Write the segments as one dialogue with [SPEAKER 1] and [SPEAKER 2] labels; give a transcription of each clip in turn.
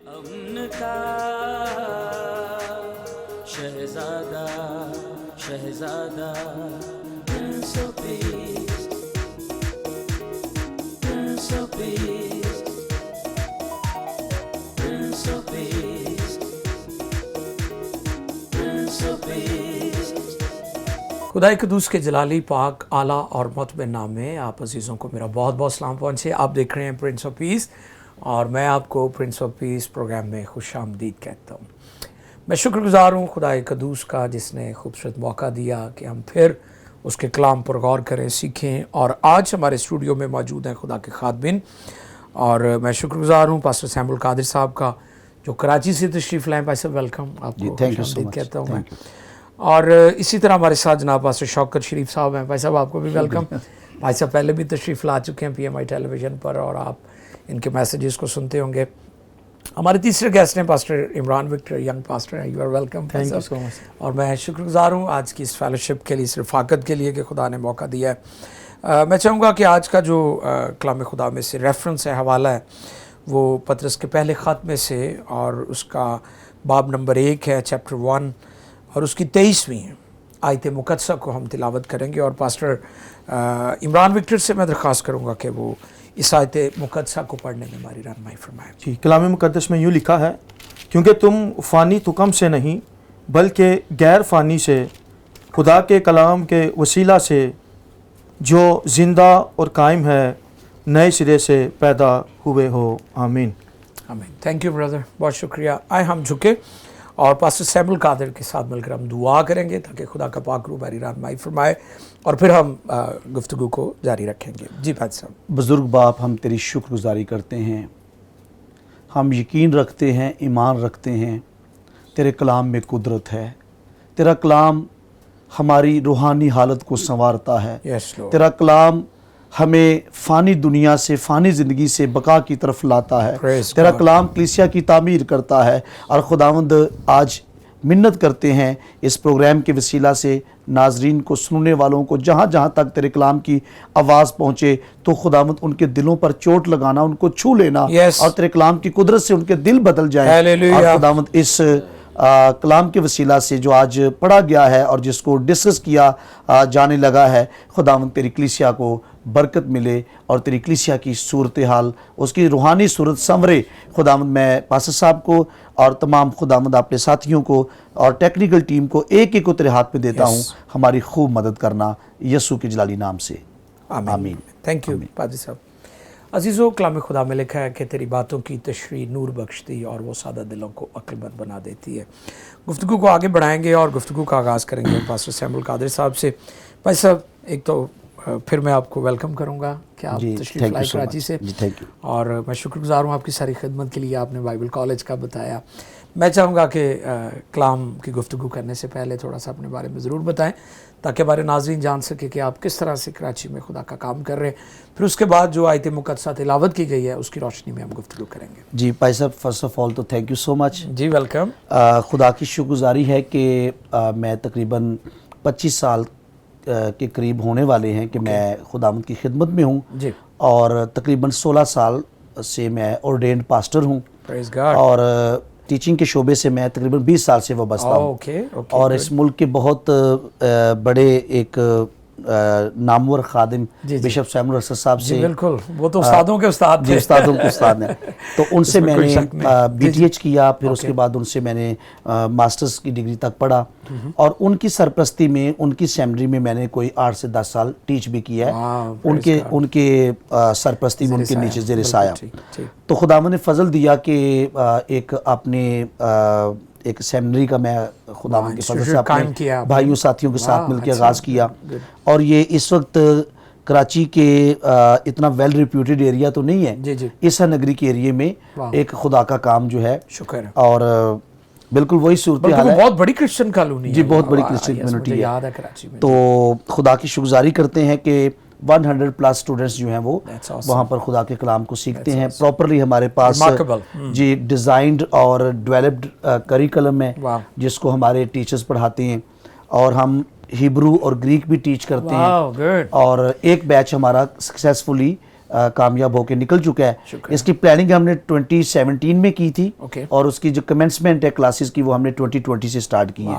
[SPEAKER 1] امن کا شہزادہ شہزادہ prince of peace prince of peace prince of peace prince of peace. خدائے قدوس کے جلالی پاک اعلیٰ اور معتبر نام میں آپ عزیزوں کو میرا بہت بہت سلام پہنچے. آپ دیکھ رہے ہیں پرنس آف پیس اور میں آپ کو پرنس آف پیس پروگرام میں خوش آمدید کہتا ہوں. میں شکر گزار ہوں خدائے قدوس کا جس نے خوبصورت موقع دیا کہ ہم پھر اس کے کلام پر غور کریں، سیکھیں. اور آج ہمارے اسٹوڈیو میں موجود ہیں خدا کے خادمین، اور میں شکر گزار ہوں پاسٹر سیمول قادر صاحب کا جو کراچی سے تشریف لائیں. بھائی صاحب ویلکم، آپ کو خوش آمدید کہتا ہوں میں. اور اسی طرح ہمارے ساتھ جناب پاسٹر شوکت شریف صاحب ہیں. بھائی صاحب آپ کو بھی ویلکم. بھائی صاحب پہلے بھی تشریف لا چکے ہیں PMI ٹیلی ویژن پر اور آپ ان کے میسیجز کو سنتے ہوں گے. ہمارے تیسرے گیسٹ ہیں pastor Imran Victor, young pastor ہیں. You are welcome.
[SPEAKER 2] Thank you so much.
[SPEAKER 1] اور میں شکر گزار ہوں آج کی اس فیلوشپ کے لیے، اس رفاقت کے لیے کہ خدا نے موقع دیا ہے. میں چاہوں گا کہ آج کا جو کلام خدا میں سے ریفرنس ہے، حوالہ ہے، وہ پطرس کے پہلے خط میں سے، اور اس کا باب نمبر 1 ہے، چیپٹر 1، اور اس کی 23ویں آیت مقدسہ کو ہم تلاوت کریں گے. اور پاسٹر عمران وکٹر سے میں درخواست کروں گا کہ وہ اس آیت مقدسہ کو پڑھنے میں ہماری رہنمائی فرمائیں.
[SPEAKER 2] جی، کلام مقدس میں یوں لکھا ہے، کیونکہ تم فانی تکم سے نہیں بلکہ غیر فانی سے خدا کے کلام کے وسیلہ سے جو زندہ اور قائم ہے نئے سرے سے پیدا ہوئے ہو. آمین.
[SPEAKER 1] آمین. تھینک یو بردر، بہت شکریہ. آئے ہم جھکے اور پاسٹر سیمول قادر کے ساتھ مل کر ہم دعا کریں گے تاکہ خدا کا پاک روح ہماری رہنمائی فرمائے، اور پھر ہم گفتگو کو جاری رکھیں گے. جی بھائی صاحب.
[SPEAKER 3] بزرگ باپ، ہم تیری شکر گزاری کرتے ہیں، ہم یقین رکھتے ہیں، ایمان رکھتے ہیں تیرے کلام میں قدرت ہے. تیرا کلام ہماری روحانی حالت کو سنوارتا ہے.
[SPEAKER 1] یس لارڈ.
[SPEAKER 3] تیرا کلام ہمیں فانی دنیا سے، فانی زندگی سے بقا کی طرف لاتا ہے.
[SPEAKER 1] Praise
[SPEAKER 3] تیرا
[SPEAKER 1] God.
[SPEAKER 3] کلام کلیسیا کی تعمیر کرتا ہے. اور خداوند آج منت کرتے ہیں اس پروگرام کے وسیلہ سے ناظرین کو، سننے والوں کو، جہاں جہاں تک تیرے کلام کی آواز پہنچے تو خداوند ان کے دلوں پر چوٹ لگانا، ان کو چھو لینا،
[SPEAKER 1] Yes.
[SPEAKER 3] اور تیرے کلام کی قدرت سے ان کے دل بدل جائیں.
[SPEAKER 1] Hallelujah.
[SPEAKER 3] اور خداوند اس کلام کے وسیلہ سے جو آج پڑھا گیا ہے اور جس کو ڈسکس کیا جانے لگا ہے، خداوند تیری کلیسیا کو برکت ملے اور تیری کلیسیا کی صورتحال، اس کی روحانی صورت سنورے. خداوند میں پاسٹر صاحب کو اور تمام خداوند اپنے ساتھیوں کو اور ٹیکنیکل ٹیم کو ایک ایک کو تیرے ہاتھ میں دیتا ہوں. ہماری خوب مدد کرنا یسوع کے جلالی نام سے.
[SPEAKER 1] آمین. تھینک یو پادری صاحب. عزیزو، کلام خدا میں لکھا ہے کہ تیری باتوں کی تشریح نور بخشتی اور وہ سادہ دلوں کو عقل مند بنا دیتی ہے. گفتگو کو آگے بڑھائیں گے اور گفتگو کا آغاز کریں گے پاسٹر سیمول قادر صاحب سے. بھائی صاحب، ایک تو پھر میں آپ کو ویلکم کروں گا کہ آپ تشریف لائے کراچی سے. اور میں شکر گزار ہوں آپ کی ساری خدمت کے لیے. آپ نے بائبل کالج کا بتایا. میں چاہوں گا کہ کلام کی گفتگو کرنے سے پہلے تھوڑا سا اپنے بارے میں ضرور بتائیں تاکہ ہمارے ناظرین جان سکے کہ آپ کس طرح سے کراچی میں خدا کا کام کر رہے ہیں. پھر اس کے بعد جو آیت مقدسہ تلاوت کی گئی ہے اس کی روشنی میں ہم گفتگو کریں گے.
[SPEAKER 3] جی بھائی صاحب، فرسٹ آف آل تو تھینک یو سو مچ.
[SPEAKER 1] جی ویلکم.
[SPEAKER 3] خدا کی شکر گزاری ہے کہ میں تقریباً 25 سال کے قریب ہونے والے ہیں کہ میں خداوند کی خدمت میں ہوں.
[SPEAKER 1] جی.
[SPEAKER 3] اور تقریباً 16 سال سے میں ordained پاسٹر ہوں.
[SPEAKER 1] Praise God.
[SPEAKER 3] اور ٹیچنگ کے شعبے سے میں تقریباً 20 سال سے وابستہ ہوں. اور اس ملک کے بہت بڑے ایک نامور خادم بشپ سیمول اسد صاحب سے،
[SPEAKER 1] بالکل وہ تو استادوں کے استاد تھے.
[SPEAKER 3] استادوں کے استاد ہیں. تو ان سے میں نے BTH کیا، پھر اس کے بعد ان سے میں نے ماسٹرز کی ڈگری تک پڑھا، اور ان کی سرپرستی میں، ان کی سیمنری میں میں نے کوئی 8 سے 10 سال ٹیچ بھی کیا ہے. ان کے سرپرستی میں، ان کے نیچے زیر سایہ. تو خداوند نے فضل دیا کہ ایک اپنے ایک سیمنری کا میں خداوند کے فضل سے اپنے بھائیوں ساتھیوں کے ساتھ مل کے آغاز کیا. اور یہ اس وقت کراچی کے اتنا ویل ریپیوٹیڈ ایریا تو نہیں ہے، عیسیٰ نگری کے ایریے میں ایک خدا کا کام جو ہے.
[SPEAKER 1] شکر ہے.
[SPEAKER 3] اور بالکل وہی صورتحال ہے.
[SPEAKER 1] بہت بڑی کرسچن کالونی ہے.
[SPEAKER 3] جی، بہت بڑی کرسچن کمیونٹی ہے.
[SPEAKER 1] یاد ہے کراچی میں.
[SPEAKER 3] تو خدا کی شکرگزاری کرتے ہیں کہ 100+ اسٹوڈنٹس جو ہیں وہ وہاں پر خدا کے کلام کو سیکھتے ہیں. پراپرلی ہمارے پاس جی ڈیزائنڈ اور ڈیولپڈ کریکلم ہے جس کو ہمارے ٹیچرز پڑھاتے ہیں. اور ہم ہیبرو اور گریک بھی ٹیچ کرتے ہیں. اور ایک بیچ ہمارا سکسیسفلی کامیاب ہو کے نکل چکا ہے. اس کی پلاننگ ہم نے 2017 میں کی تھی اور اس کی جو کمنسمنٹ ہے کلاسز کی وہ ہم نے 2020 سے سٹارٹ کی ہے.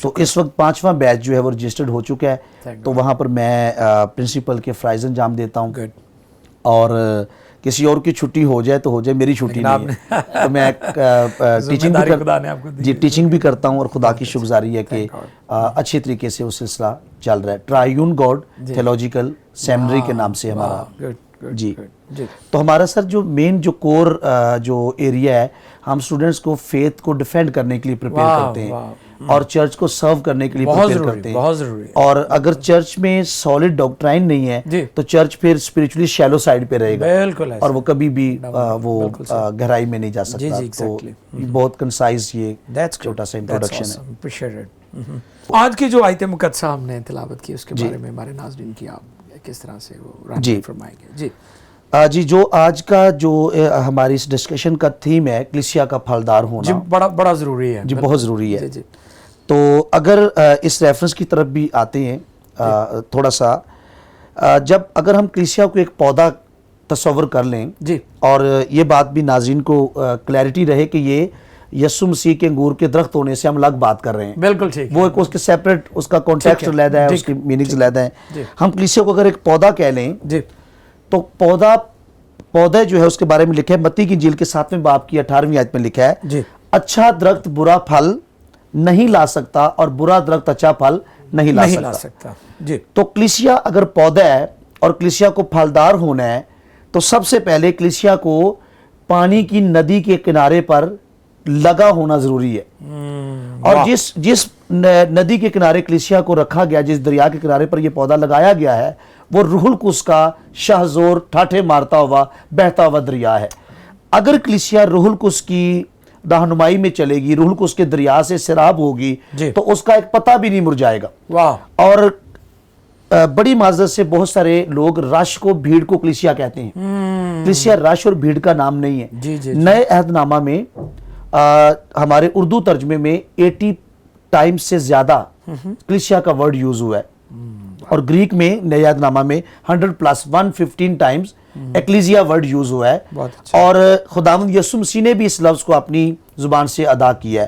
[SPEAKER 3] تو اس وقت 5واں بیچ جو ہے وہ رجسٹرڈ ہو چکا ہے. تو وہاں پر میں پرنسپل کے فرائض انجام دیتا ہوں اور کسی اور کی چھٹی ہو جائے تو ہو جائے, میری چھٹی نہیں ہے. تو میں ٹیچنگ بھی کرتا ہوں اور خدا کی شکرگزاری ہے کہ اچھے طریقے سے وہ سلسلہ چل رہا ہے. ٹرائیون گاڈ تھیولوجیکل سیمنری کے نام سے ہمارا. جی تو ہمارا سر جو مین جو کور جو ایریا ہے, ہم اسٹوڈنٹس کو فیتھ کو ڈیفینڈ کرنے کے لیے پریپیئر کرتے ہیں اور چرچ کو سرو کرنے کے لیے پریپیئر کرتے ہیں. اور اگر چرچ میں سالڈ ڈاکٹرائن نہیں ہے تو چرچ پھر اسپرچولی شیلو سائڈ پہ رہے گا اور وہ کبھی بھی وہ گہرائی میں نہیں جا سکتا. تو بہت کنسائز یہ چھوٹا سا انٹروڈکشن ہے.
[SPEAKER 1] آج کی جو آیت مقدسہ ہم نے تلاوت کی اس کے بارے میں ہمارے ناظرین کی آپ کس طرح سے وہ رہنمائی فرمائیں گے؟
[SPEAKER 3] جی جو آج کا جو ہماری اس ڈسکشن کا تھیم ہے کلیسیا کا پھلدار ہونا,
[SPEAKER 1] جی بڑا ضروری ہے.
[SPEAKER 3] جی بہت ضروری ہے. تو اگر اس ریفرنس کی طرف بھی آتے ہیں تھوڑا سا, جب اگر ہم کلیسیا کو ایک پودا تصور کر لیں اور یہ بات بھی ناظرین کو کلیئرٹی رہے کہ یہ یسوع مسیح کے انگور کے درخت ہونے سے ہم الگ بات کر رہے ہیں.
[SPEAKER 1] بالکل ٹھیک.
[SPEAKER 3] وہ ایک اس کے سیپریٹ اس کا کانٹیکسٹ علیحدہ ہے, اس کی میننگز علیحدہ ہیں. ہم کلیسیا کو اگر ایک پودا کہہ لیں تو پودا جو ہے اس کے بارے میں لکھا ہے متی کی انجیل کے 7ویں باب کی 18ویں آیت میں لکھا ہے اچھا درخت برا پھل نہیں لا سکتا اور برا درخت اچھا پھل نہیں لا سکتا. تو کلیسیا اگر پودا ہے اور کلیسیا کو پھلدار ہونا ہے تو سب سے پہلے کلیسیا کو پانی کی ندی کے کنارے پر لگا ہونا ضروری ہے. اور جس ندی کے کنارے کلیسیا کو رکھا گیا, جس دریا کے کنارے پر یہ پودا لگایا گیا ہے, وہ روح القدس کا شاہزور ٹھاٹھے مارتا ہوا بہتا ہوا دریا ہے. اگر کلیسیا روح القدس کی رہنمائی میں چلے گی, روح القدس کے دریا سے سیراب ہوگی تو اس کا ایک پتہ بھی نہیں مرجھائے گا. اور بڑی معذرت سے بہت سارے لوگ رش کو بھیڑ کو کلیسیا کہتے ہیں. کلیسیا رش اور بھیڑ کا نام نہیں ہے. نئے عہد نامہ میں ہمارے اردو ترجمے میں 80 ٹائمز سے زیادہ کلیسیا کا ورڈ یوز ہوا ہے اور گریک میں نئے عہد نامہ میں 100+115 ٹائمز ایکلیزیا ورڈ یوز ہوا ہے. اور خداوند یسوع مسیح نے بھی اس لفظ کو اپنی زبان سے ادا کیا ہے.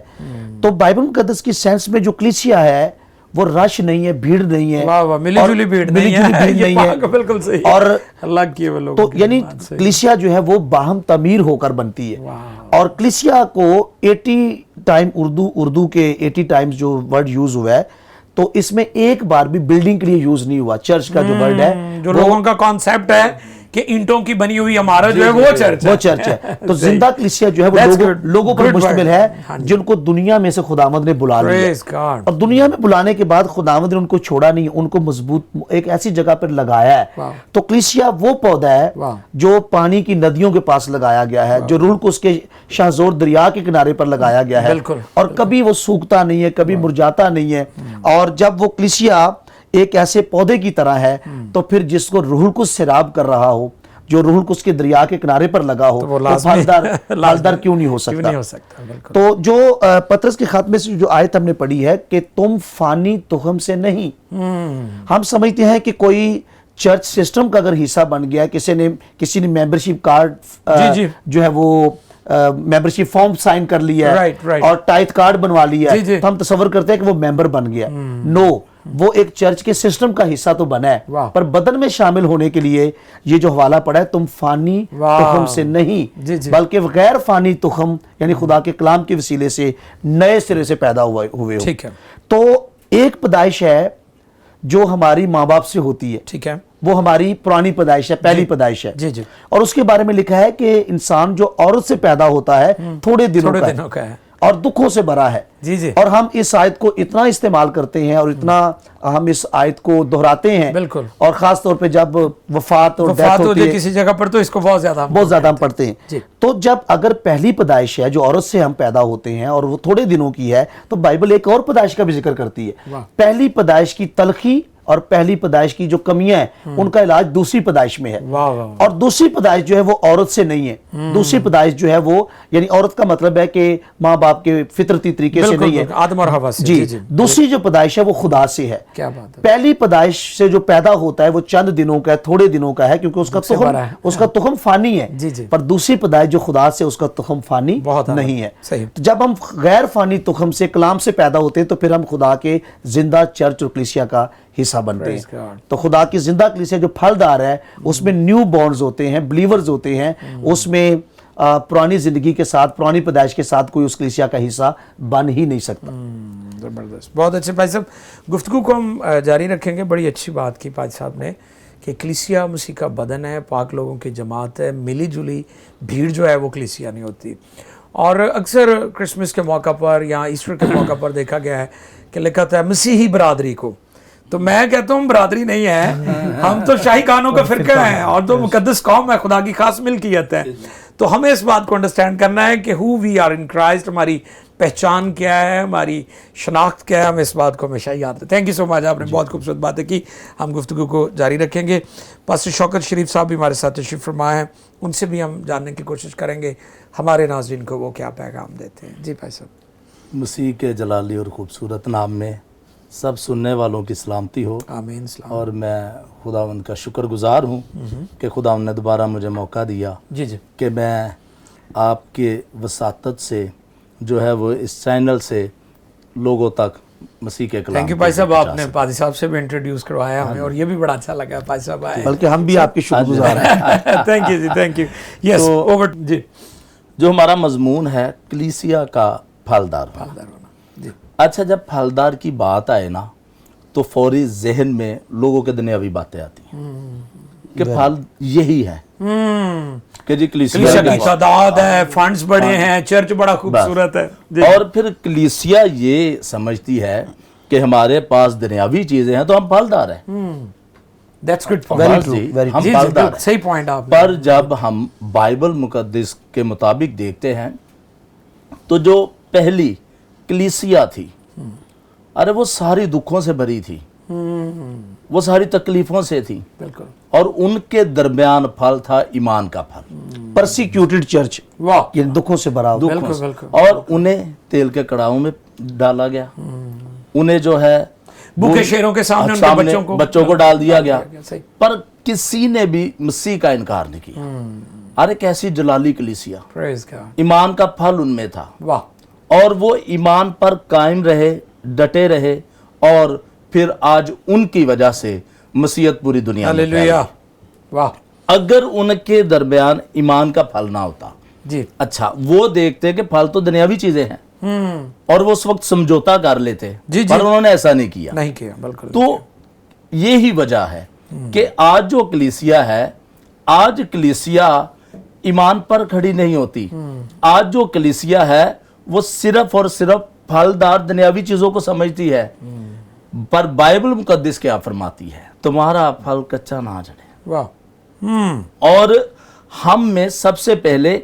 [SPEAKER 3] تو بائبل مقدس کی سینس میں جو کلیسیا ہے وہ رش نہیں ہے, بھیڑ نہیں ہے,
[SPEAKER 1] ملی جلی بھیڑ نہیں ہے. بالکل صحیح. اور اللہ کی وہ لوگ
[SPEAKER 3] تو یعنی کلیسیا جو ہے وہ باہم تعمیر ہو کر بنتی ہے. اور کلیسیا کو 80 ٹائم اردو کے 80 ٹائمز جو ورڈ یوز ہوا ہے تو اس میں ایک بار بھی بلڈنگ کے لیے یوز نہیں ہوا. چرچ کا جو ورڈ ہے
[SPEAKER 1] جو لوگوں کا کانسیپٹ ہے کہ اینٹوں کی بنی ہوئی عمارت جو ہے وہ چرچ ہے.
[SPEAKER 3] تو زندہ کلیسیا جو ہے وہ لوگوں پر مشتمل ہے جن کو دنیا میں سے خداوند نے بلا لیا, اور دنیا میں بلانے کے بعد خداوند نے ان کو چھوڑا نہیں, ان کو مضبوط ایک ایسی جگہ پر لگایا ہے. تو کلیسیا وہ پودا ہے جو پانی کی ندیوں کے پاس لگایا گیا ہے, جو روح القدس کے شاہزور دریا کے کنارے پر لگایا گیا ہے, اور کبھی وہ سوکھتا نہیں ہے, کبھی مرجھاتا نہیں ہے. اور جب وہ کلیسیا ایک ایسے پودے کی طرح ہے تو پھر جس کو روح القدس سیراب کر رہا ہو, جو روح القدس کے دریا کے کنارے پر لگا ہو, تو پھلدار کیوں نہیں ہو سکتا. تو جو پطرس کے خاتمے سے جو آیت ہم نے پڑھی ہے کہ تم فانی تخم سے نہیں, ہم سمجھتے ہیں کہ کوئی چرچ سسٹم کا اگر حصہ بن گیا, کسی نے ممبرشپ کارڈ جو ہے وہ ممبرشپ فارم سائن کر لیا ہے اور ٹائتھ کارڈ بنوا لیا ہے, تو ہم تصور کرتے ہیں کہ وہ ممبر بن گیا. نو, وہ ایک چرچ کے سسٹم کا حصہ تو بنا ہے, پر بدن میں شامل ہونے کے لیے یہ جو حوالہ پڑا ہے تم فانی تخم سے نہیں بلکہ غیر فانی تخم یعنی خدا کے کلام کے وسیلے سے نئے سرے سے پیدا ہوئے ہو. تو ایک پیدائش ہے جو ہماری ماں باپ سے ہوتی ہے, ٹھیک ہے, وہ ہماری پرانی پیدائش ہے, پہلی پیدائش ہے. اور اس کے بارے میں لکھا ہے کہ انسان جو عورت سے پیدا ہوتا ہے تھوڑے دنوں کا ہے اور دکھوں سے بھرا ہے. اور ہم اس آیت کو اتنا استعمال کرتے ہیں اور اتنا ہم اس آیت کو دہراتے ہیں, اور خاص طور پہ جب وفات اور ڈیتھ ہوتی ہے
[SPEAKER 1] کسی جگہ پر تو اس کو بہت زیادہ
[SPEAKER 3] ہم پڑھتے ہیں. تو جب اگر پہلی پیدائش ہے جو عورت سے ہم پیدا ہوتے ہیں اور وہ تھوڑے دنوں کی ہے, تو بائبل ایک اور پیدائش کا بھی ذکر کرتی ہے. پہلی پیدائش کی تلخی اور پہلی پیدائش کی جو کمیاں ہیں ان کا علاج دوسری پیدائش میں ہے.
[SPEAKER 1] واہ واہ.
[SPEAKER 3] اور دوسری پیدائش جو ہے وہ عورت سے نہیں ہے. دوسری پیدائش جو ہے وہ یعنی عورت کا مطلب ہے کہ ماں باپ کے فطرتی طریقے سے نہیں ہے,
[SPEAKER 1] آدم اور حوا سے.
[SPEAKER 3] جی. دوسری جو پیدائش ہے وہ خدا سے ہے.
[SPEAKER 1] کیا بات ہے.
[SPEAKER 3] پہلی پیدائش سے جو پیدا ہوتا ہے وہ چند دنوں کا ہے, تھوڑے دنوں کا ہے, کیونکہ اس کا تخم فانی ہے. پر دوسری پیدائش جو خدا سے, اس کا تخم فانی نہیں ہے. تو جب ہم غیر فانی تخم سے, کلام سے پیدا ہوتے ہیں تو پھر ہم خدا کے زندہ چرچ اور کلیسیا کا حصہ بنتے ہیں. تو خدا کی زندہ کلیسیا جو پھلدار ہے اس میں نیو بورنز ہوتے ہیں, بلیورز ہوتے ہیں, اس میں پرانی زندگی کے ساتھ, پرانی پیدائش کے ساتھ کوئی اس کلیسیا کا حصہ بن ہی نہیں سکتا.
[SPEAKER 1] زبردست, بہت اچھے بھائی صاحب. گفتگو کو ہم جاری رکھیں گے. بڑی اچھی بات کی پاج صاحب نے کہ کلیسیا مسیح کا بدن ہے, پاک لوگوں کی جماعت ہے, ملی جلی بھیڑ جو ہے وہ کلیسیا نہیں ہوتی. اور اکثر کرسمس کے موقع پر یا ایسٹر کے موقع پر دیکھا گیا ہے کہ لکھا ہے مسیحی برادری کو. تو میں کہتا ہوں برادری نہیں ہے, ہم تو شاہی کانوں کا فرقہ ہیں اور تو مقدس قوم ہے, خدا کی خاص ملکیت ہے. تو ہمیں اس بات کو انڈرسٹینڈ کرنا ہے کہ who we are in Christ, ہماری پہچان کیا ہے, ہماری شناخت کیا ہے, ہمیں اس بات کو ہمیشہ یاد رکھیں. تھینک یو سو مچ, آپ نے بہت خوبصورت باتیں کی. ہم گفتگو کو جاری رکھیں گے. پاسٹر شوکت شریف صاحب بھی ہمارے ساتھ تشریف فرما ہیں, ان سے بھی ہم جاننے کی کوشش کریں گے ہمارے ناظرین کو وہ کیا پیغام دیتے ہیں. جی بھائی صاحب.
[SPEAKER 4] مسیح کے جلالی اور خوبصورت نام میں سب سننے والوں کی سلامتی ہو.
[SPEAKER 1] آمین. سلام.
[SPEAKER 4] اور میں خداوند کا شکر گزار ہوں کہ خداوند نے دوبارہ مجھے موقع دیا
[SPEAKER 1] جی جی
[SPEAKER 4] کہ میں آپ کے وساطت سے جو ہے وہ اس چینل سے لوگوں تک مسیح کے کلام.
[SPEAKER 1] تھینک یو بھائی صاحب, آپ نے پادی صاحب سے بھی انٹروڈیوس کروایا ہمیں اور یہ بھی بڑا اچھا لگا. پادی صاحب آئے,
[SPEAKER 3] بلکہ ہم بھی آپ کے شکر گزار ہیں.
[SPEAKER 1] تھینک یو جی, تھینک یو. Yes over. جی
[SPEAKER 4] جو ہمارا مضمون ہے کلیسیا کا پھلدار ہونا.
[SPEAKER 1] جی.
[SPEAKER 4] اچھا, جب پھلدار کی بات آئے نا تو فوری ذہن میں لوگوں کے دنیاوی باتیں آتی ہیں کہ پھل یہی ہے کہ جی
[SPEAKER 1] کلیسیا کی تعداد ہے, فنڈز بڑے ہیں, چرچ بڑا خوبصورت ہے.
[SPEAKER 4] اور پھر کلیسیا یہ سمجھتی ہے کہ ہمارے پاس دنیاوی چیزیں ہیں تو ہم پھلدار ہیں.
[SPEAKER 1] That's good point.
[SPEAKER 3] Very true, very
[SPEAKER 4] ہم
[SPEAKER 3] true.
[SPEAKER 4] پھلدار ہیں.
[SPEAKER 1] صحیح پوائنٹ آپ.
[SPEAKER 4] پر جب ہم بائبل مقدس کے مطابق دیکھتے ہیں تو جو پہلی کلیسیا تھی, ارے وہ ساری دکھوں سے بھری تھی, وہ ساری تکلیفوں سے تھی,
[SPEAKER 1] بالکل.
[SPEAKER 4] اور ان کے درمیان پھل تھا ایمان کا پھل.
[SPEAKER 3] پرسیکیوٹڈ چرچ,
[SPEAKER 1] واہ,
[SPEAKER 3] یعنی دکھوں سے بھرا ہوا.
[SPEAKER 1] بالکل بالکل.
[SPEAKER 4] اور انہیں تیل کے کڑاہوں میں ڈالا گیا, انہیں جو ہے
[SPEAKER 1] بھوکے شیروں کے سامنے ان کے
[SPEAKER 4] بچوں کو ڈال دیا گیا.
[SPEAKER 1] صحیح.
[SPEAKER 4] پر کسی نے بھی مسیح کا انکار نہیں کیا. ارے کیسی جلالی کلیسیا,
[SPEAKER 1] Praise God.
[SPEAKER 4] ایمان کا پھل ان میں تھا,
[SPEAKER 1] واہ,
[SPEAKER 4] اور وہ ایمان پر قائم رہے, ڈٹے رہے, اور پھر آج ان کی وجہ سے مسیحیت پوری دنیا میں پھیلی.
[SPEAKER 1] ہلیلویا, واہ.
[SPEAKER 4] اگر ان کے درمیان ایمان کا پھل نہ ہوتا,
[SPEAKER 1] جی.
[SPEAKER 4] اچھا وہ دیکھتے کہ پھل تو دنیاوی چیزیں ہیں اور وہ اس وقت سمجھوتا کر لیتے,
[SPEAKER 1] جی,
[SPEAKER 4] پر انہوں نے ایسا نہیں کیا.
[SPEAKER 1] نہیں کیا, بالکل.
[SPEAKER 4] تو یہی وجہ ہے کہ آج جو کلیسیا ہے, آج کلیسیا ایمان پر کھڑی نہیں ہوتی. آج جو کلیسیا ہے وہ صرف اور صرف پھلدار دنیاوی چیزوں کو سمجھتی ہے. پر بائبل مقدس کیا فرماتی ہے, تمہارا پھل کچا نہ جڑے.
[SPEAKER 1] واہ.
[SPEAKER 4] اور ہم میں سب سے پہلے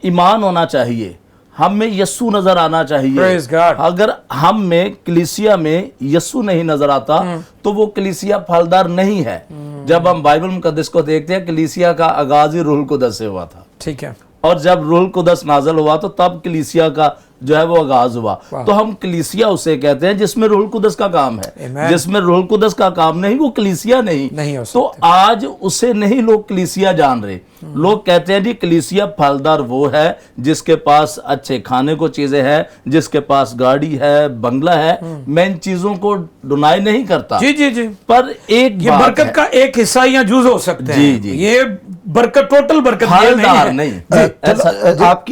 [SPEAKER 4] ایمان ہونا چاہیے, ہم میں یسوع نظر آنا چاہیے.
[SPEAKER 1] Praise God.
[SPEAKER 4] اگر ہم میں کلیسیا میں یسوع نہیں نظر آتا تو وہ کلیسیا پھلدار نہیں ہے. جب ہم بائبل مقدس کو دیکھتے ہیں, کلیسیا کا آغاز ہی روح القدس سے ہوا تھا,
[SPEAKER 1] ٹھیک ہے,
[SPEAKER 4] اور جب روح القدس نازل ہوا تو تب کلیسیا کا جو ہے وہ آغاز ہوا. تو ہم کلیسیا اسے کہتے ہیں جس میں روح القدس کا کام ہے. جس میں روح القدس کا کام نہیں وہ کلیسیا نہیں. تو آج اسے نہیں لوگ کلیسیا جان رہے. لوگ کہتے ہیں جی کلیسیا پھلدار وہ ہے جس کے پاس اچھے کھانے کو چیزیں ہیں, جس کے پاس گاڑی ہے, بنگلہ ہے. میں ان چیزوں کو ڈینائی نہیں کرتا,
[SPEAKER 1] جی جی جی,
[SPEAKER 4] پر ایک
[SPEAKER 1] یہ برکت کا ایک حصہ یا جز ہو سکتے ہیں.
[SPEAKER 4] جی جی,
[SPEAKER 1] یہ برکت ٹوٹل برکت
[SPEAKER 4] پھلدار نہیں.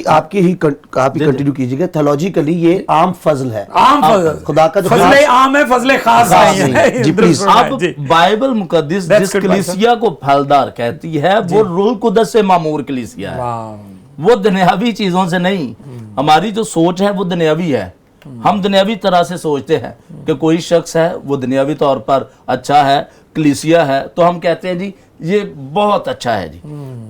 [SPEAKER 3] آپ کی ہی کنٹینیو کیجیے گا. تھیولوجیکلی یہ عام فضل ہے,
[SPEAKER 1] عام فضل,
[SPEAKER 3] خدا کا جو
[SPEAKER 1] فضل عام ہے, فضل خاص نہیں ہے.
[SPEAKER 3] جی پلیز.
[SPEAKER 4] اب بائبل مقدس جس کلیسیا کو پھلدار کہتی ہے وہ روح القدس سے معمور کلیسیا ہے, وہ دنیاوی چیزوں سے نہیں. ہماری جو سوچ ہے وہ دنیاوی ہے. ہم دنیاوی طرح سے سوچتے ہیں کہ کوئی شخص ہے وہ دنیاوی طور پر اچھا ہے, کلیسیا ہے, تو ہم کہتے ہیں جی یہ بہت اچھا ہے جی.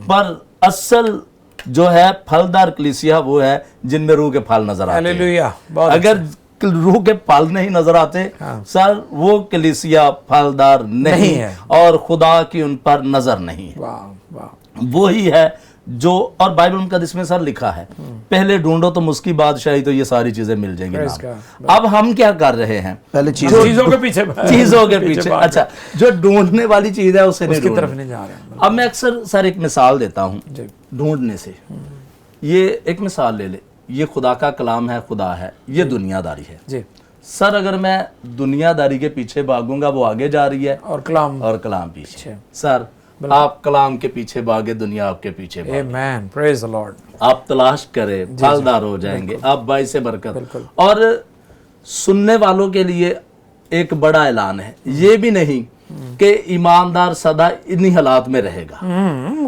[SPEAKER 4] پر اصل جو ہے پھلدار کلیسیا وہ ہے جن میں روح کے پھل نظر آتے ہیں. اگر روح کے پھل نہیں نظر آتے سر، وہ کلیسیا پھلدار نہیں ہے اور خدا کی ان پر نظر نہیں ہے. وہی ہے جو، اور بائبل مقدس میں سر لکھا ہے پہلے ڈھونڈو تو اس کی بادشاہی تو یہ ساری چیزیں مل جائیں گی. اب ہم کیا کر رہے ہیں؟
[SPEAKER 3] پہلے
[SPEAKER 1] چیزوں کے پیچھے
[SPEAKER 4] اچھا جو ڈھونڈنے والی چیز ہے اسے
[SPEAKER 1] اس کی طرف نہیں جا رہے ہیں.
[SPEAKER 4] اب میں اکثر سر ایک مثال دیتا ہوں ڈھونڈنے سے. یہ ایک مثال لے لے، یہ خدا کا کلام ہے، خدا ہے، یہ دنیا داری ہے.
[SPEAKER 1] جی
[SPEAKER 4] سر اگر میں دنیا داری کے پیچھے بھاگوں گا وہ آگے جا رہی ہے
[SPEAKER 1] اور کلام
[SPEAKER 4] پیچھے. سر آپ کلام کے پیچھے بھاگے، دنیا آپ کے پیچھے بھاگے.
[SPEAKER 1] آمین، پریز دی لارڈ.
[SPEAKER 4] آپ تلاش کریں، پھلدار ہو جائیں گے، آپ باعث برکت. اور سننے والوں کے لیے ایک بڑا اعلان ہے، یہ بھی نہیں کہ ایماندار سدا انہی حالات میں رہے گا.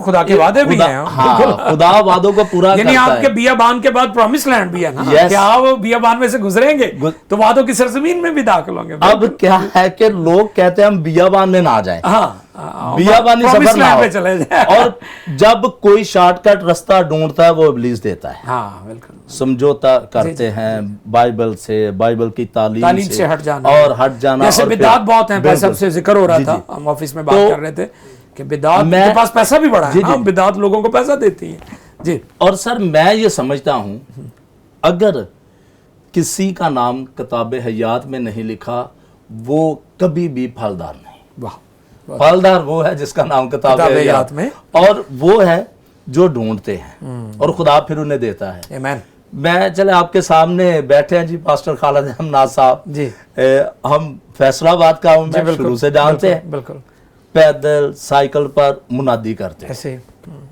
[SPEAKER 1] خدا کے وعدے بھی ہیں.
[SPEAKER 4] ہاں، خدا وعدوں کو پورا
[SPEAKER 1] یعنی
[SPEAKER 4] کرتا
[SPEAKER 1] آپ
[SPEAKER 4] ہے.
[SPEAKER 1] کے بیابان کے بعد پرومس لینڈ بھی ہے نا کہ آپ بیابان میں سے گزریں گے تو وعدوں کی سرزمین میں بھی داخل ہوں گے.
[SPEAKER 4] اب کیا ہے کہ لوگ کہتے ہیں ہم بیابان میں نہ جائیں، بیابانی سفر نہ ہو. اور جب کوئی شارٹ کٹ رستہ ڈھونڈتا ہے وہ ابلیس دیتا ہے.
[SPEAKER 1] ہاں بالکل،
[SPEAKER 4] سمجھوتا کرتے ہیں بائبل سے، بائبل کی تعلیم
[SPEAKER 1] سے ہٹ جانا
[SPEAKER 4] اور ہٹ جانا.
[SPEAKER 1] جیسے بدعات بہت ہیں، سب سے ذکر ہو رہا تھا، ہم آفس میں بات کر رہے تھے کہ بدعات کے پاس پیسہ بھی بڑا ہے. بدعات لوگوں کو پیسہ دیتی ہیں. جی.
[SPEAKER 4] اور سر میں یہ سمجھتا ہوں اگر کسی کا نام کتاب حیات میں نہیں لکھا وہ کبھی بھی پھلدار نہیں. پھلدار وہ ہے جس کا نام کتاب حیات میں، اور وہ ہے جو ڈھونڈتے ہیں اور خدا پھر انہیں دیتا ہے.
[SPEAKER 1] آمین.
[SPEAKER 4] میں چلے آپ کے سامنے بیٹھے ہیں جی پاسٹر خالد احمد ناز صاحب
[SPEAKER 1] جی.
[SPEAKER 4] ہم فیصلہ آباد کا ہوں، میں شروع سے جانتے ہیں.
[SPEAKER 1] بالکل.
[SPEAKER 4] پیدل سائیکل پر منادی کرتے ہیں،
[SPEAKER 1] ایسے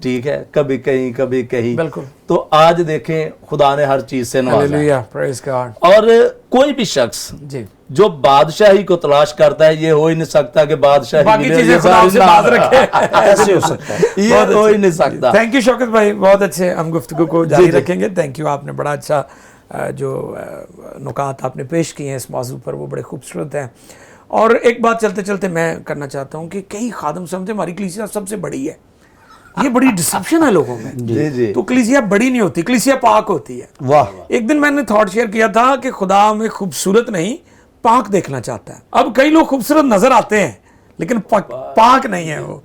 [SPEAKER 4] ٹھیک ہے، کبھی کہیں کبھی کہیں.
[SPEAKER 1] بالکل.
[SPEAKER 4] تو آج دیکھیں خدا نے ہر چیز سے نوازا ہے.
[SPEAKER 1] ہالیلویا، پریز گاڈ.
[SPEAKER 4] اور کوئی بھی شخص
[SPEAKER 1] جی
[SPEAKER 4] جو بادشاہی کو تلاش کرتا ہے یہ ہو ہی نہیں سکتا کہ بادشاہی
[SPEAKER 1] باقی چیزیں خدا سے باز رکھے.
[SPEAKER 3] ایسے ہو سکتا ہے،
[SPEAKER 4] یہ ہو ہی نہیں سکتا.
[SPEAKER 1] تھینک یو شوکت بھائی، بہت اچھے. ہم گفتگو کو جاری رکھیں گے. تھینک یو، آپ نے بڑا اچھا جو نکات آپ نے پیش کیے ہیں اس موضوع پر وہ بڑے خوبصورت ہیں. اور ایک بات چلتے چلتے میں کرنا چاہتا ہوں کہ کئی خادم سمجھتے ہماری کلیسیا سب سے بڑی ہے. یہ بڑی ڈسپشن ہے لوگوں میں.
[SPEAKER 4] جی
[SPEAKER 1] تو کلیسیا بڑی نہیں ہوتی، کلیسیا پاک ہوتی ہے.
[SPEAKER 3] واہ.
[SPEAKER 1] ایک دن میں نے تھاٹ شیئر کیا تھا کہ خدا ہمیں خوبصورت نہیں پاک دیکھنا چاہتا ہے. اب کئی لوگ خوبصورت نظر آتے ہیں لیکن پاک نہیں ہے وہ.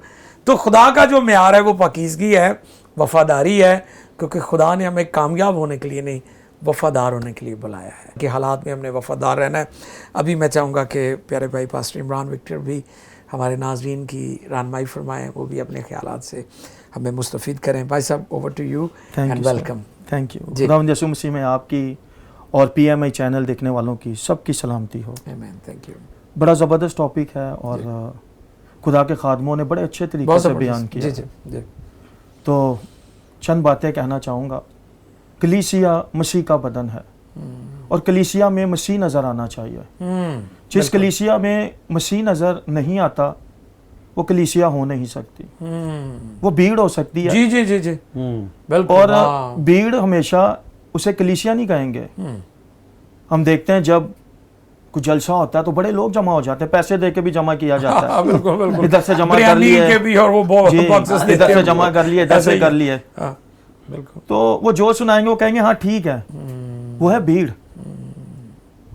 [SPEAKER 1] تو خدا کا جو معیار ہے وہ پاکیزگی ہے، وفاداری ہے، کیونکہ خدا نے ہمیں کامیاب ہونے کے لیے نہیں وفادار ہونے کے لیے بلایا ہے کہ حالات میں ہم نے وفادار رہنا ہے. ابھی میں چاہوں گا کہ پیارے بھائی پاسٹر عمران وکٹر بھی ہمارے ناظرین کی رہنمائی فرمائیں، وہ بھی اپنے خیالات سے ہمیں مستفید کریں. بھائی صاحب over to you and welcome.
[SPEAKER 2] Thank you. خداوند یسوع مسیح میں آپ کی اور پی ایم آئی چینل دیکھنے والوں کی سب کی سلامتی ہو.
[SPEAKER 1] آمین. Thank you.
[SPEAKER 2] بڑا زبردست ٹاپک ہے اور خدا کے خادموں نے بڑے اچھے طریقے سے بیان کیا.
[SPEAKER 1] جی.
[SPEAKER 2] تو چند باتیں کہنا چاہوں گا. کلیسیا مسیح کا بدن ہے اور کلیسیا میں مسیح نظر آنا چاہیے. جس کلیسیا میں مسیح نظر نہیں آتا وہ کلیسیا ہو نہیں سکتی. وہ بھیڑ ہو سکتی ہے.
[SPEAKER 1] جی جی جی جی بالکل.
[SPEAKER 2] اور بھیڑ ہمیشہ اسے کلیسیا نہیں کہیں گے. ہم دیکھتے ہیں جب کچھ جلسہ ہوتا ہے تو بڑے لوگ جمع ہو جاتے ہیں، پیسے دے کے بھی جمع کیا جاتا ہے.
[SPEAKER 1] بالکل بالکل.
[SPEAKER 2] ادھر سے جمع کر لیے، ادھر سے جمع کر لیے، ادھر سے کر لیے. تو وہ جو سنائیں گے وہ کہیں گے ہاں ٹھیک ہے. وہ ہے بھیڑ.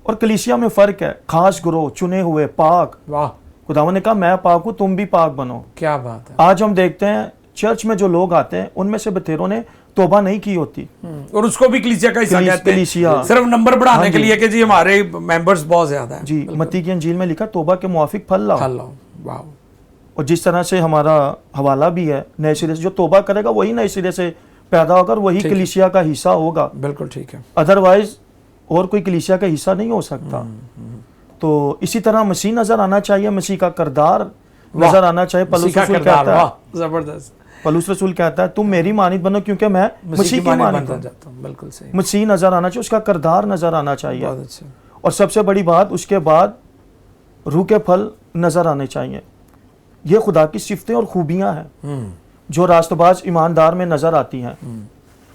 [SPEAKER 2] اور کلیسیا میں فرق ہے، خاص گروہ، چنے ہوئے، پاک.
[SPEAKER 1] واہ.
[SPEAKER 2] خداوند نے کہا میں پاک ہوں، تم بھی پاک بنو.
[SPEAKER 1] کیا بات ہے.
[SPEAKER 2] آج ہم دیکھتے ہیں چرچ میں جو لوگ آتے ہیں ان میں سے بتھیروں نے توبہ نہیں کی ہوتی
[SPEAKER 1] اور اس کو بھی کلیسیا کا حصہ کہتے ہیں، صرف نمبر بڑھانے کے لیے کہ جی ہمارے ممبرز بہت زیادہ ہیں.
[SPEAKER 2] جی متی کی انجیل میں لکھا توبہ کے موافق پھل لاؤ.
[SPEAKER 1] واہ.
[SPEAKER 2] اور جس طرح سے ہمارا حوالہ بھی ہے، نئے سرے سے جو توبہ کرے گا وہی نئے سرے سے پیدا ہو کر وہی کلیسیا کا حصہ ہوگا.
[SPEAKER 1] بالکل ٹھیک ہے.
[SPEAKER 2] ادروائز اور کوئی کلیسیا کا حصہ نہیں ہو سکتا. تو اسی طرح مسیح نظر آنا چاہیے، مسیح کا کردار نظر آنا چاہیے. پولس رسول کہتا ہے تم میری مانند بنو کیونکہ میں مسیح کی مانند بنتا ہوں. بالکل صحیح. مسیح نظر آنا چاہیے، اس کا کردار نظر آنا چاہیے. اور سب سے بڑی بات اس کے بعد روح کے پھل نظر آنے چاہیے. یہ خدا کی صفتیں اور خوبیاں ہیں جو راست باز ایماندار میں نظر آتی ہیں.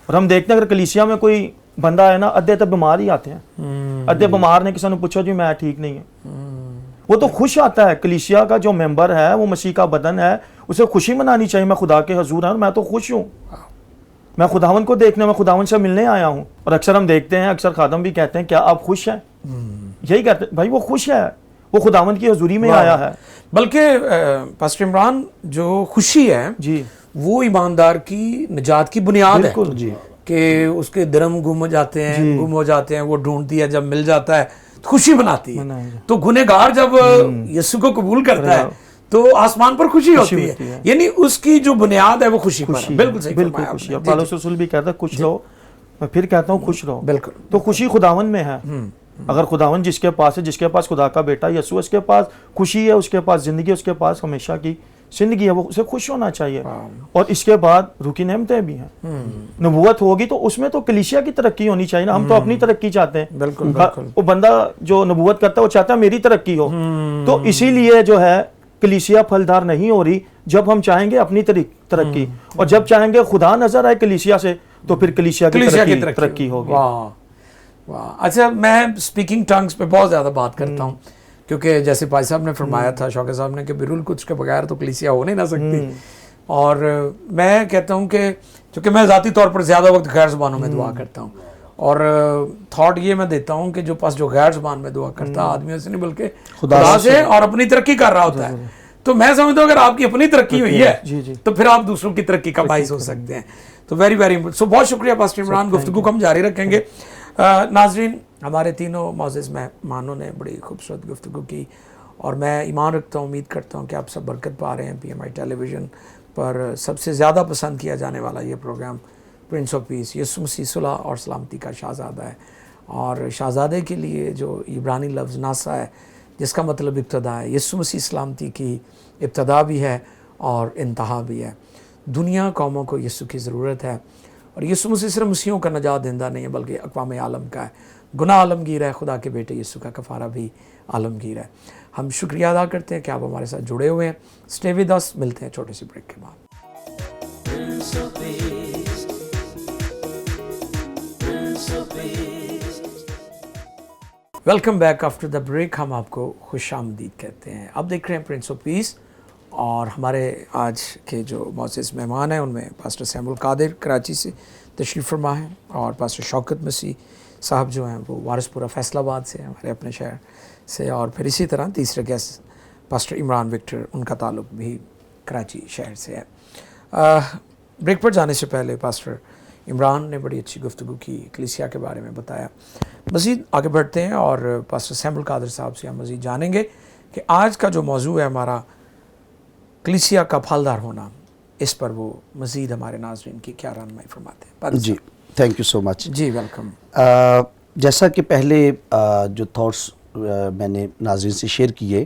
[SPEAKER 2] اور ہم دیکھتے ہیں اگر کلیسیا میں کوئی بندہ ہے نا، ادھے تو بیمار ہی آتے ہیں. ادھے بیمار نے کسی نے پوچھا جی میں ٹھیک نہیں ہوں، وہ تو خوش آتا ہے. کلیسیا کا جو ممبر ہے وہ مسیح کا بدن ہے، اسے خوشی منانی چاہیے. میں خدا کے حضور ہوں، میں تو خوش ہوں. میں خداوند کو دیکھنے میں خداوند سے ملنے آیا ہوں. اور اکثر ہم دیکھتے ہیں, اکثر خادم بھی کہتے ہیں کیا آپ خوش ہیں؟ یہی کہتے ہیں بھائی وہ خوش ہے, وہ خداوند کی حضوری میں آیا ہے.
[SPEAKER 1] بلکہ پاسٹر عمران جو خوشی ہے
[SPEAKER 2] جی
[SPEAKER 1] وہ ایماندار کی نجات کی بنیاد ہے
[SPEAKER 2] جی
[SPEAKER 1] کہ اس کے درم گم ہو جاتے ہیں, گم ہو جاتے ہیں, وہ ڈھونڈتی ہے, جب مل جاتا ہے تو خوشی بناتی ہے. تو گنہگار جب یسوع کو قبول کرتا ہے تو آسمان پر خوشی ہوتی ہے, یعنی اس کی جو بنیاد ہے وہ خوشی پر ہے. بالکل صحیح
[SPEAKER 2] بالکل خوشی. پالوس رسول بھی کہتا ہے خوش رہو, میں پھر کہتا ہوں خوش رہو.
[SPEAKER 1] بالکل.
[SPEAKER 2] تو خوشی خداوند میں ہے. اگر خداوند جس کے پاس ہے, جس کے پاس خدا کا بیٹا یسوع, اس کے پاس خوشی ہے, اس کے پاس زندگی ہے, اس کے پاس ہمیشہ کی زندگی ہے, وہ اسے خوش ہونا چاہیے. اور اس کے بعد روکی نعمتیں بھی ہیں. نبوت ہوگی تو اس میں تو کلیسیا کی ترقی ہونی چاہیے نا. ہم تو اپنی ترقی چاہتے ہیں.
[SPEAKER 1] بالکل.
[SPEAKER 2] وہ بندہ جو نبوت کرتا ہے وہ چاہتا ہے میری ترقی ہو. تو اسی لیے جو ہے کلیسیا پھلدار نہیں ہو رہی. جب ہم چاہیں گے اپنی ترقی, اور جب چاہیں گے خدا نظر آئے کلیسیا سے, تو پھر کلیسیا کی ترقی ہوگی.
[SPEAKER 1] اچھا, میں اسپیکنگ ٹنگس پہ بہت زیادہ بات کرتا ہوں کیونکہ جیسے بھائی صاحب نے فرمایا تھا, شوکت صاحب نے, کہ بیرول القدس کے بغیر تو کلیسیا ہو نہیں نہ سکتی. اور میں کہتا ہوں کہ چونکہ میں ذاتی طور پر زیادہ وقت غیر زبانوں میں دعا کرتا ہوں, اور تھاٹ یہ میں دیتا ہوں کہ جو غیر زبان میں دعا کرتا آدمیوں سے نہیں بلکہ خدا سے اور اپنی ترقی کر رہا ہوتا ہے. تو میں سمجھتا ہوں اگر آپ کی اپنی ترقی ہوئی ہے تو پھر آپ دوسروں کی ترقی کا باعث ہو سکتے ہیں. تو ویری ویری امپورٹنٹ. سو بہت شکریہ پاسٹر عمران, گفتگو کو ہم جاری رکھیں گے. ناظرین, ہمارے تینوں معزز مہمانوں نے بڑی خوبصورت گفتگو کی, اور میں ایمان رکھتا ہوں, امید کرتا ہوں کہ آپ سب برکت پا رہے ہیں. پی ایم آئی ٹیلی ویژن پر سب سے زیادہ پسند کیا جانے والا یہ پروگرام پرنس آف پیس, یسوع مسیح صلح اور سلامتی کا شہزادہ ہے. اور شہزادے کے لیے جو عبرانی لفظ ناسا ہے, جس کا مطلب ابتدا ہے, یسوع مسیح سلامتی کی ابتدا بھی ہے اور انتہا بھی ہے. دنیا قوموں کو یسوع کی ضرورت ہے, اور یسوع مسیح صرف مسیحوں کا نجات دہندہ نہیں ہے بلکہ اقوام عالم کا ہے. گناہ عالمگیر ہے, خدا کے بیٹے یسوع کا کفارہ بھی عالمگیر ہے. ہم شکریہ ادا کرتے ہیں کہ آپ ہمارے ساتھ جڑے ہوئے ہیں. اسٹے ود اس, ملتے ہیں چھوٹے سی بریک کے بعد. Welcome back after the break. ہم آپ کو خوش آمدید کہتے ہیں. آپ دیکھ رہے ہیں پرنس آف پیس, اور ہمارے آج کے جو معزز مہمان ہیں ان میں پاسٹر سیمول قادر کراچی سے تشریف فرما ہیں, اور پاسٹر شوکت مسیح صاحب جو ہیں وہ وارث پورہ فیصل آباد سے, ہمارے اپنے شہر سے, اور پھر اسی طرح تیسرے گیسٹ پاسٹر عمران وکٹر, ان کا تعلق بھی کراچی شہر سے ہے. بریک پر جانے سے پہلے پاسٹر عمران نے بڑی اچھی گفتگو کی, کلیسیا کے بارے میں بتایا. مزید آگے بڑھتے ہیں اور پاسٹر سیمول قادر صاحب سے ہم مزید جانیں گے کہ آج کا جو موضوع ہے ہمارا کلیسیا کا پھلدار ہونا, اس پر وہ مزید ہمارے ناظرین کی کیا رہنمائی فرماتے ہیں.
[SPEAKER 3] جی تھینک یو سو مچ.
[SPEAKER 1] جی ویلکم.
[SPEAKER 3] جیسا کہ پہلے جو تھاٹس میں نے ناظرین سے شیئر کیے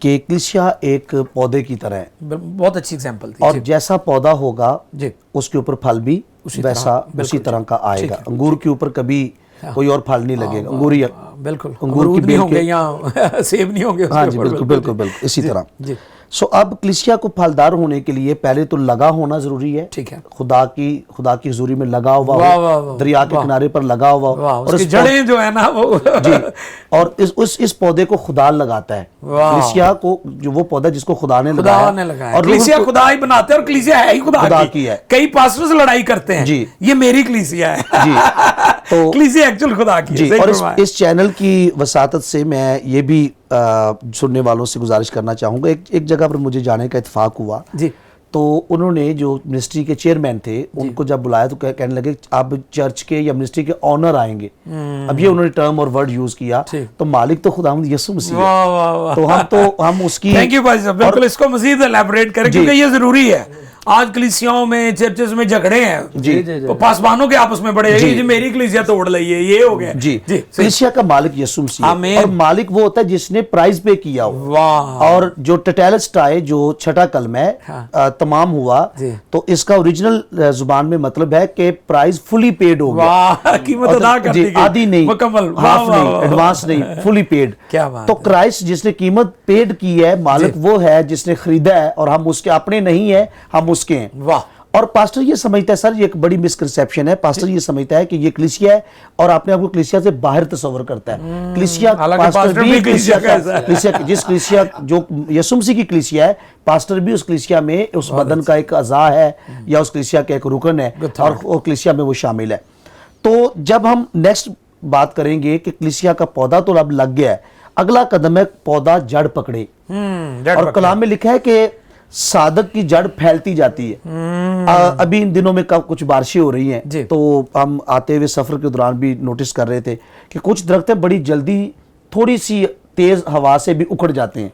[SPEAKER 3] کہ کلیسیا ایک پودے کی طرح ہے,
[SPEAKER 1] بہت اچھی ایگزامپل تھی,
[SPEAKER 3] اور جیسا پودا ہوگا
[SPEAKER 1] جی
[SPEAKER 3] اس کے اوپر پھل بھی ویسا اسی طرح کا آئے گا. انگور کے اوپر کبھی کوئی اور پھل نہیں لگے گا, انگوری
[SPEAKER 1] بالکل
[SPEAKER 3] انگور کی
[SPEAKER 1] نہیں ہوں گے یا سیب نہیں ہوں گے.
[SPEAKER 3] ہاں جی بالکل بالکل بالکل اسی طرح. سو اب کلیسیا کو پھلدار ہونے کے لیے پہلے تو لگا ہونا ضروری ہے.
[SPEAKER 1] ٹھیک ہے,
[SPEAKER 3] خدا کی حضوری میں لگا ہوا ہو, دریا کے کنارے پر لگا ہوا ہو,
[SPEAKER 1] اور اس جڑیں جو ہے نا وہ
[SPEAKER 3] جی, اور اس پودے کو خدا لگاتا ہے. کلیسیا کو جو وہ پودا جس کو خدا نے لگایا,
[SPEAKER 1] اور کلیسیا خدا ہی بناتے ہیں, اور کلیسیا ہے ہی خدا کی ہے. کئی پاسٹرز لڑائی کرتے ہیں
[SPEAKER 3] جی
[SPEAKER 1] یہ میری کلیسیا ہے
[SPEAKER 3] جی, تو
[SPEAKER 1] کلیسیا ایکچوئل خدا کی
[SPEAKER 3] جی. اور اس چینل کی وساطت سے میں یہ بھی سننے والوں سے گزارش کرنا چاہوں گا, ایک جگہ پر مجھے جانے کا اتفاق ہوا
[SPEAKER 1] جی,
[SPEAKER 3] تو انہوں نے جو منسٹری کے چیئرمین تھے ان کو جب بلایا تو کہنے لگے آپ چرچ کے یا منسٹری کے آنر آئیں گے. اب یہ انہوں نے ٹرم اور ورڈ یوز کیا, تو مالک تو خداوند یسوع مسیح ہے, تو ہم اس کی
[SPEAKER 1] تھینک یو بھائی صاحب, بالکل اس کو مزید الیبوریٹ کریں کیونکہ یہ ضروری ہے. آج کلیسیاؤں میں چرچز میں جھگڑے ہیں
[SPEAKER 3] جی,
[SPEAKER 1] پاسبانوں کے آپس میں بڑے جی میری کلیسیا توڑ لئیے, یہ ہو گیا
[SPEAKER 3] جی. کلیسیا کا مالک یسوع مسیح ہے, اور مالک وہ ہوتا ہے جس نے پرائز پے کیا ہو. اور جو ٹیٹیلسٹائی جو چھٹا کلمہ ہے تمام ہوا, تو اس کا اوریجنل زبان میں مطلب ہے کہ پرائز فلی پیڈ ہو گیا,
[SPEAKER 1] قیمت ادا کر دی گئی,
[SPEAKER 3] آدھی نہیں,
[SPEAKER 1] مکمل,
[SPEAKER 3] ہاف نہیں, ایڈوانس نہیں, فلی پیڈ. تو کرائسٹ جس نے قیمت پیڈ کی ہے, مالک وہ ہے جس نے خریدا ہے, اور ہم اس کے اپنے نہیں ہیں, ہم اس کے ہیں. اور پاسٹر یہ سمجھتا ہے سر، یہ ایک بڑی مسکنسیپشن ہے، پاسٹر یہ سمجھتا ہے کہ یہ کلیسیا ہے اور اپنے آپ کو کلیسیا سے باہر تصور کرتا ہے. کلیسیا پاسٹر بھی کلیسیا جس کلیسیا جو یسوع مسیح کی کلیسیا ہے، پاسٹر بھی اس کلیسیا میں اس بدن کا ایک اعضاء ہے یا اس کلیسیا کا ایک رکن ہے اور کلیسیا میں وہ شامل ہے. تو جب ہم نیکسٹ بات کریں گے کہ کلیسیا کا پودا تو اب لگ گیا ہے، اگلا قدم ہے پودا جڑ پکڑے. اور کلام میں لکھا ہے کہ صادق کی جڑ پھیلتی جاتی ہے. ابھی ان دنوں میں کچھ بارشیں ہو رہی ہیں تو ہم آتے ہوئے سفر کے دوران بھی نوٹس کر رہے تھے کہ کچھ درختیں بڑی جلدی تھوڑی سی تیز ہوا سے بھی اکھڑ جاتے ہیں.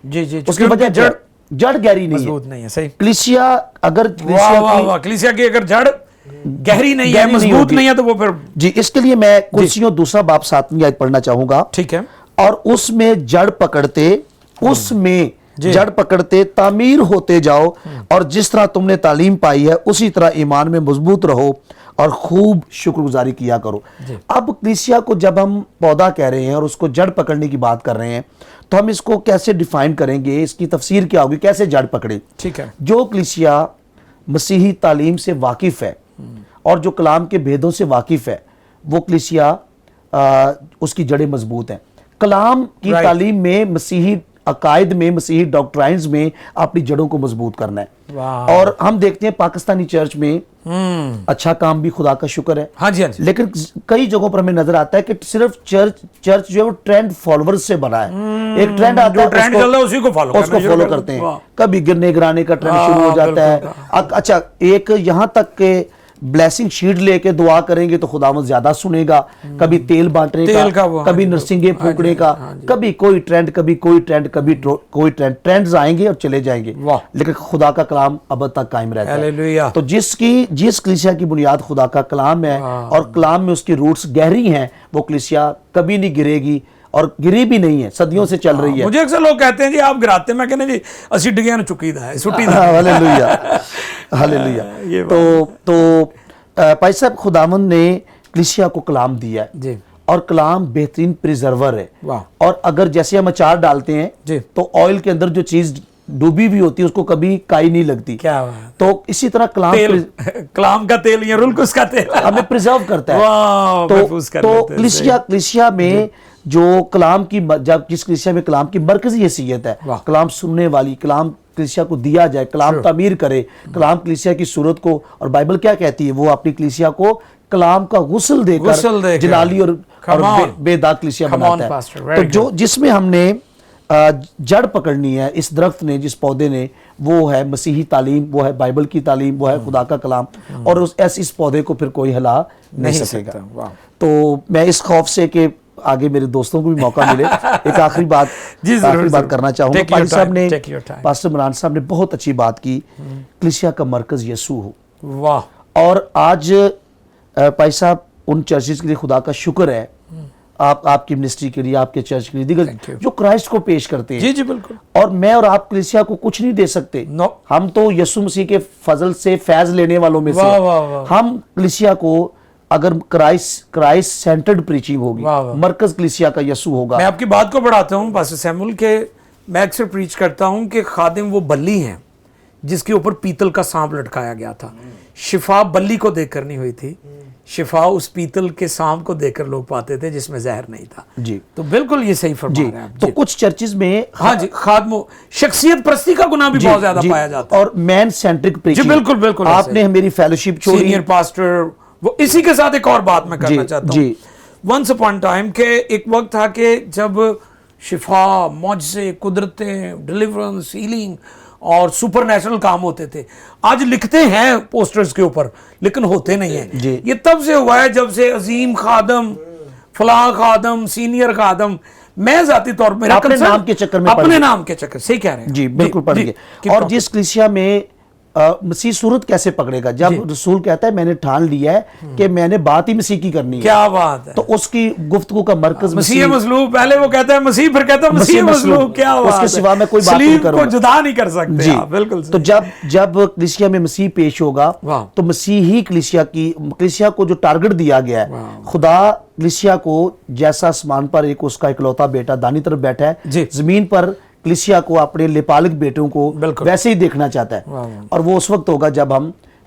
[SPEAKER 3] اس کی وجہ جڑ گہری نہیں ہے. کلیسیا اگر
[SPEAKER 1] کلیسیا کی اگر جڑ گہری نہیں ہے، مضبوط نہیں ہے تو وہ پھر
[SPEAKER 3] جی. اس کے لیے میں کلسیوں 2 باب 7 آیت پڑھنا چاہوں گا.
[SPEAKER 1] ٹھیک ہے.
[SPEAKER 3] اور اس میں جڑ پکڑتے، اس میں جڑ پکڑتے تعمیر ہوتے جاؤ، اور جس طرح تم نے تعلیم پائی ہے اسی طرح ایمان میں مضبوط رہو اور خوب شکر گزاری کیا کرو. اب کلیسیا کو جب ہم پودا کہہ رہے ہیں اور اس کو جڑ پکڑنے کی بات کر رہے ہیں تو ہم اس کو کیسے ڈیفائن کریں گے، اس کی تفسیر کیا ہوگی، کیسے جڑ پکڑے.
[SPEAKER 1] ٹھیک ہے.
[SPEAKER 3] جو کلیسیا مسیحی تعلیم سے واقف ہے اور جو کلام کے بھیدوں سے واقف ہے، وہ کلیسیا اس کی جڑیں مضبوط ہیں. کلام کی تعلیم میں، مسیحی عقائد میں، مسیحی ڈاکٹرائنز میں اپنی جڑوں کو مضبوط کرنا ہے. اور ہم دیکھتے ہیں پاکستانی چرچ میں اچھا کام بھی، خدا کا شکر ہے.
[SPEAKER 1] ہاں جی.
[SPEAKER 3] لیکن کئی جگہوں پر ہمیں نظر آتا ہے کہ صرف چرچ جو ہے وہ ٹرینڈ فالوورز سے بنا ہے. ایک ٹرینڈ آتا ہے اس کو فالو کرتے ہیں. کبھی گرنے گرانے کا ٹرینڈ شروع ہو جاتا ہے. اچھا، ایک یہاں تک کہ بلیسنگ شیٹ لے کے دعا کریں گے تو خداوند زیادہ سنے گا. کبھی تیل بانٹنے کا، کبھی نرسنگیں پھونکنے کا، کبھی کوئی ٹرینڈ، کبھی کوئی ٹرینڈ، کبھی کوئی ٹرینڈ. ٹرینڈز آئیں گے اور چلے جائیں گے، لیکن خدا کا کلام اب تک قائم رہتا ہے. تو جس کلیسیا کی بنیاد خدا کا کلام ہے اور کلام میں اس کی روٹس گہری ہیں، وہ کلیسیا کبھی نہیں گرے گی اور گری بھی نہیں ہے، صدیوں سے چل رہی ہے.
[SPEAKER 1] مجھے اکثر لوگ کہتے ہیں جی آپ گراتے ہیں، میں کہنے جی اسی ڈگیاں چکی دا ہے سٹی دا.
[SPEAKER 3] ہاللیلویا ہاللیلویا. تو پائی صاحب، خداوند نے کلیسیا کو کلام دیا ہے اور کلام بہترین پریزرور ہے. اور اگر جیسے ہم اچار ڈالتے ہیں تو آئل کے اندر جو چیز ڈوبی ہوئی ہوتی ہے اس کو کبھی کائی نہیں لگتی. تو اسی طرح
[SPEAKER 1] کلام کا تیل یا رلقدس کا تیل
[SPEAKER 3] ہمیں پریزرو کرتا ہے. تو کلیسیا میں جو کلام کی، جب جس کلیسیا میں کلام کی مرکزی حیثیت ہے، کلام سننے والی، کلام کلیسیا کو دیا جائے، کلام تعمیر کرے، کلام کلیسیا کی صورت کو. اور بائبل کیا کہتی ہے؟ وہ اپنی کلیسیا کو کلام کا غسل دے کر جلالی اور بے داغ کلیسیا بناتا ہے. تو جس میں ہم نے جڑ پکڑنی ہے، اس درخت نے، جس پودے نے، وہ ہے مسیحی تعلیم، وہ ہے بائبل کی تعلیم، وہ ہے خدا کا کلام. اور اس پودے کو پھر کوئی ہلا نہیں سکے گا. تو میں اس خوف سے کہ آگے میرے دوستوں کو بھی موقع ملے، ایک آخری بات کرنا چاہوں گا. پاسٹر عمران صاحب نے بہت اچھی بات کی، کلیسیا کا مرکز یسوع ہو. اور آج پائی صاحب ان چرچز کے لیے خدا کا شکر ہے، آپ کی منسٹری کے لیے، آپ کے چرچ کے لیے، دیگر جو کرائسٹ کو پیش کرتے ہیں.
[SPEAKER 1] جی بالکل.
[SPEAKER 3] اور میں اور آپ کلیسیا کو کچھ نہیں دے سکتے، ہم تو یسوع مسیح کے فضل سے فیض لینے والوں میں سے. ہم کلیسیا کو اگر کرائسٹ سینٹرڈ پریچنگ ہوگی، مرکز کلیسیا کا یسوع ہوگا.
[SPEAKER 1] میں آپ کی بات کو بڑھاتا ہوں پاسٹر سیمول کے، میں اکثر پریچ کرتا ہوں کہ خادم وہ بلی ہیں جس کے اوپر پیتل کا سانپ لٹکایا گیا تھا. شفا بلی کو دیکھ کر نہیں ہوئی تھی، شفا اس پیتل کے سانپ کو دیکھ کر لوگ پاتے تھے جس میں زہر نہیں تھا.
[SPEAKER 3] جی
[SPEAKER 1] تو بالکل یہ صحیح فرما رہے ہیں آپ.
[SPEAKER 3] تو کچھ چرچز میں
[SPEAKER 1] ہاں جی خادموں شخصیت پرستی کا گناہ بھی بہت زیادہ پایا جاتا ہے،
[SPEAKER 3] اور مین سینٹرک پریچنگ.
[SPEAKER 1] جی بالکل بالکل.
[SPEAKER 3] آپ نے میری فیلوشپ چھوڑی،
[SPEAKER 1] سینئر پاسٹر. وہ اسی کے ساتھ ایک اور بات میں کرنا چاہتا ہوں. ونس اپون ٹائم کہ ایک وقت تھا کہ جب شفا، معجزے، قدرتیں، ڈیلیورنس، ہیلنگ اور سپر نیچرل کام ہوتے تھے. آج لکھتے ہیں پوسٹرز کے اوپر لیکن ہوتے نہیں ہیں. یہ تب سے ہوا ہے جب سے عظیم خادم، فلاں خادم، سینئر خادم، میں ذاتی طور پر
[SPEAKER 3] اپنے نام کے چکر میں،
[SPEAKER 1] اپنے نام کے چکر صحیح کہہ رہے ہیں.
[SPEAKER 3] جی بالکل پڑھ گئے. اور جس کلیسیا میں مسیح صورت کیسے پکڑے گا؟ جب رسول کہتا ہے میں نے ٹھان لیا ہے کہ میں نے بات ہی مسیح کی کرنی ہے.
[SPEAKER 1] کیا بات ہے.
[SPEAKER 3] تو اس کی گفتگو کا مرکز
[SPEAKER 1] مسیح مصلوب. پہلے وہ کہتا ہے مسیح، پھر کہتا ہے مسیح مصلوب. کیا بات ہے.
[SPEAKER 3] اس کے سوا میں کوئی بات نہیں کروں گا.
[SPEAKER 1] کو جدا نہیں کر سکتے.
[SPEAKER 3] جی
[SPEAKER 1] بالکل.
[SPEAKER 3] تو جب کلیسیا میں مسیح پیش ہوگا تو مسیحی کلیسیا کو جو ٹارگٹ دیا گیا ہے، خدا کلیسیا کو جیسا آسمان پر ایک اس کا اکلوتا بیٹا دانی طرف بیٹھا ہے، زمین پر کلیسیا کو اپنے لپالک بیٹوں کو ویسے ہی دیکھنا چاہتا ہے. اور وہ اس وقت ہوگا جب ہم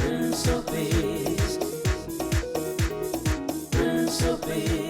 [SPEAKER 5] Prince of Peace, Prince of Peace.